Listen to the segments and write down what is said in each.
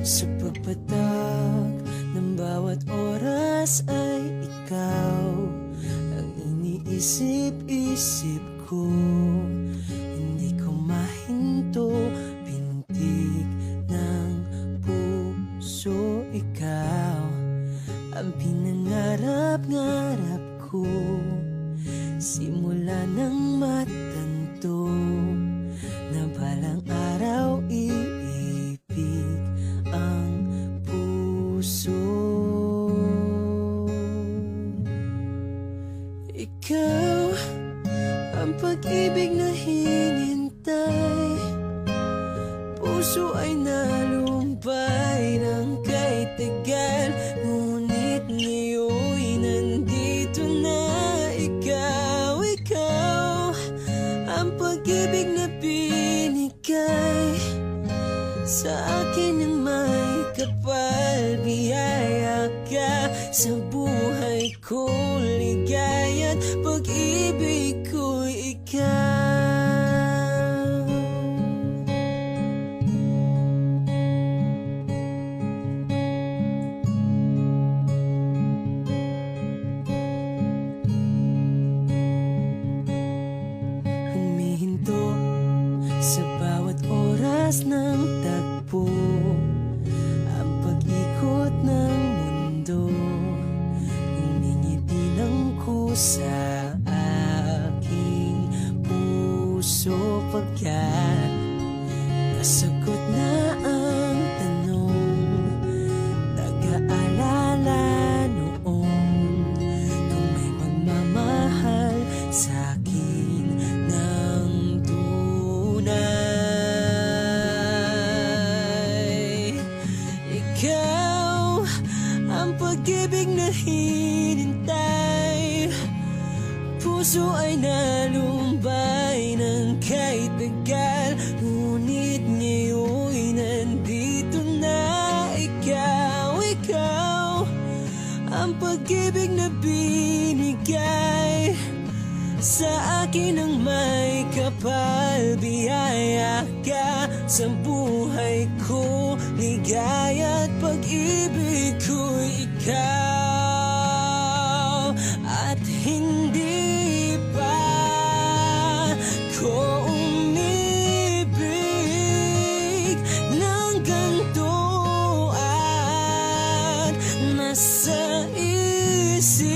Sa pagpatak ng bawat oras ay ikaw ang iniisip-isip ko. Hindi ko mahinto, pintig ng puso. Ikaw ang pinangarap-ngarap ko, simula ng matanto na balang araw iibig ang puso. Ikaw ang pag-ibig na hinintay, puso ay nalumbay ng kay tagal, ngunit ngayon'y nandito na. Ikaw ang pag-ibig na binigay sa akin ng may kapal. Biyaya ka sa buhay ko, ligaya't pag-ibig ko'y ikaw. Humihinto sa bawat oras ng tagpo, ang pag-ikot ng mundo. Humingiti lang ko sa aking puso, pagkat nasagot na ang tanong, nag-aalala noon kung may magmamahal sa'kin ng tunay. Ikaw ang pag-ibig na hinintay, puso ay nalumbay ng kay tagal, ngunit ngayon'y nandito na. Ikaw ang pag-ibig na binigay sa akin ng may kapal. Biyaya ka sa buhay ko, ligaya't pag-ibig ko'y ikaw. At hindi pa ko umibig ng ganito, at nasa isip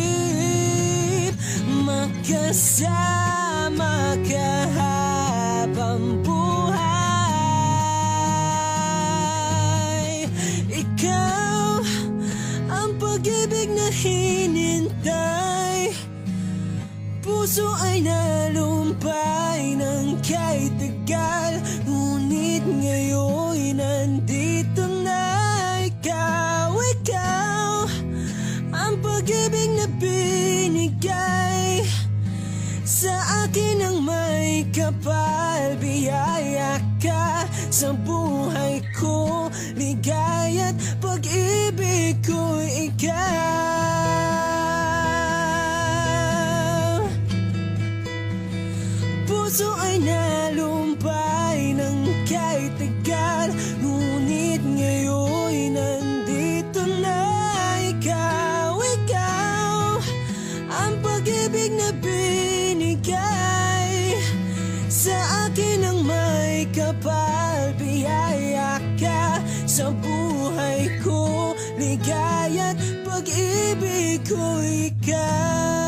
magkasama ka habang buhay. Ikaw ang pag-ibig na hinintay, puso ay nalumpay ng kay tagal, ngunit ngayon'y nandito na. Ikaw ang pag-ibig na binigay sa akin ng may kapal. Biyaya ka sa buhay ko, ligaya't pag-ibig ko'y ikaw. Puso ay nalumpay ng kay tagal, ngunit ngayon'y nandito na. Ikaw ang pag-ibig na binigay sa akin ng may kapal. Biyaya ka sa buhay ko, ligaya't pag-ibig ko'y ikaw.